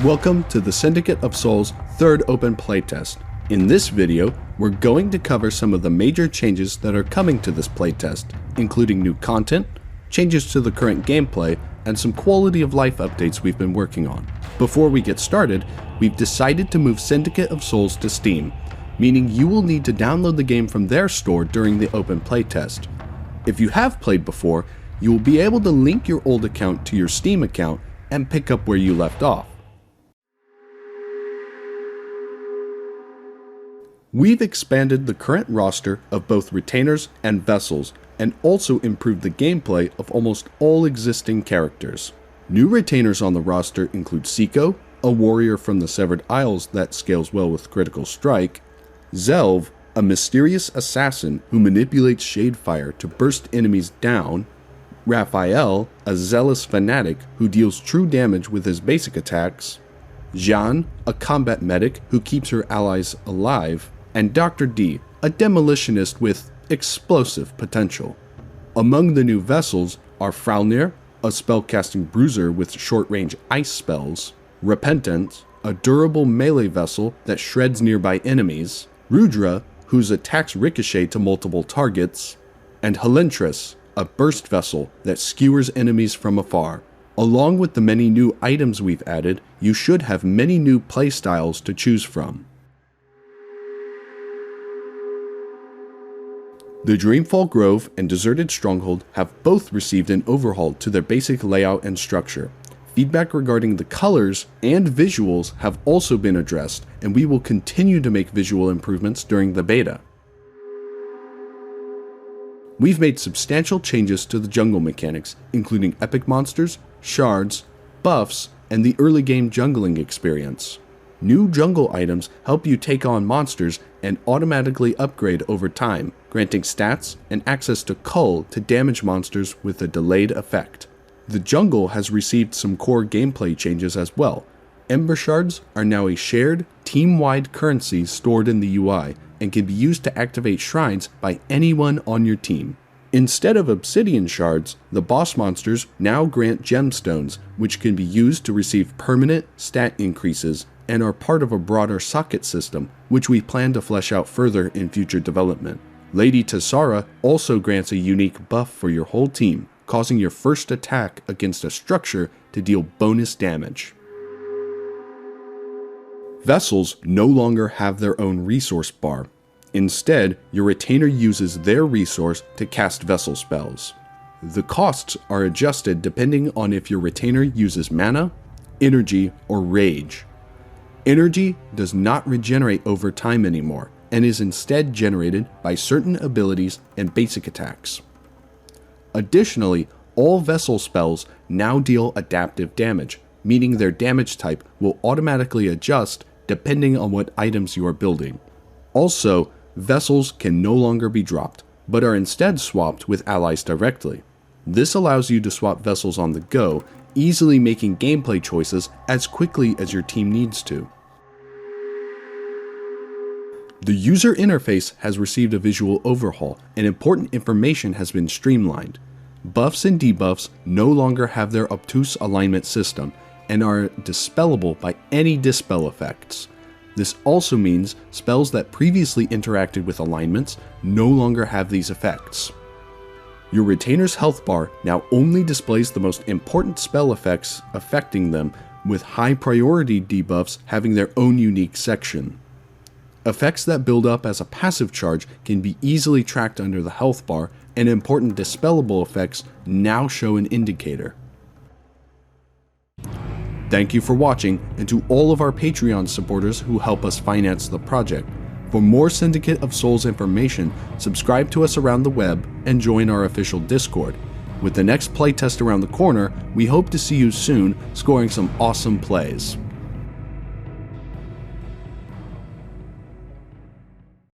Welcome to the Syndicate of Souls third open playtest. In this video, we're going to cover some of the major changes that are coming to this playtest, including new content, changes to the current gameplay, and some quality of life updates we've been working on. Before we get started, we've decided to move Syndicate of Souls to Steam, meaning you will need to download the game from their store during the open playtest. If you have played before, you will be able to link your old account to your Steam account and pick up where you left off. We've expanded the current roster of both retainers and vessels, and also improved the gameplay of almost all existing characters. New retainers on the roster include Seiko, a warrior from the Severed Isles that scales well with critical strike, Zelv, a mysterious assassin who manipulates shadefire to burst enemies down, Raphael, a zealous fanatic who deals true damage with his basic attacks, Jeanne, a combat medic who keeps her allies alive, and Dr. D, a demolitionist with explosive potential. Among the new vessels are Fralnir, a spellcasting bruiser with short-range ice spells, Repentant, a durable melee vessel that shreds nearby enemies, Rudra, whose attacks ricochet to multiple targets, and Helentris, a burst vessel that skewers enemies from afar. Along with the many new items we've added, you should have many new playstyles to choose from. The Dreamfall Grove and Deserted Stronghold have both received an overhaul to their basic layout and structure. Feedback regarding the colors and visuals have also been addressed, and we will continue to make visual improvements during the beta. We've made substantial changes to the jungle mechanics, including epic monsters, shards, buffs, and the early game jungling experience. New jungle items help you take on monsters and automatically upgrade over time, granting stats and access to Cull to damage monsters with a delayed effect. The jungle has received some core gameplay changes as well. Ember Shards are now a shared, team-wide currency stored in the UI and can be used to activate shrines by anyone on your team. Instead of Obsidian Shards, the boss monsters now grant gemstones, which can be used to receive permanent stat increases and are part of a broader socket system, which we plan to flesh out further in future development. Lady Tessara also grants a unique buff for your whole team, causing your first attack against a structure to deal bonus damage. Vessels no longer have their own resource bar. Instead, your retainer uses their resource to cast vessel spells. The costs are adjusted depending on if your retainer uses mana, energy, or rage. Energy does not regenerate over time anymore, and is instead generated by certain abilities and basic attacks. Additionally, all vessel spells now deal adaptive damage, meaning their damage type will automatically adjust depending on what items you are building. Also, vessels can no longer be dropped, but are instead swapped with allies directly. This allows you to swap vessels on the go, easily making gameplay choices as quickly as your team needs to. The user interface has received a visual overhaul, and important information has been streamlined. Buffs and debuffs no longer have their obtuse alignment system, and are dispellable by any dispel effects. This also means spells that previously interacted with alignments no longer have these effects. Your retainer's health bar now only displays the most important spell effects affecting them, with high priority debuffs having their own unique section. Effects that build up as a passive charge can be easily tracked under the health bar, and important dispellable effects now show an indicator. Thank you for watching, and to all of our Patreon supporters who help us finance the project. For more Syndicate of Souls information, subscribe to us around the web and join our official Discord. With the next playtest around the corner, we hope to see you soon, scoring some awesome plays.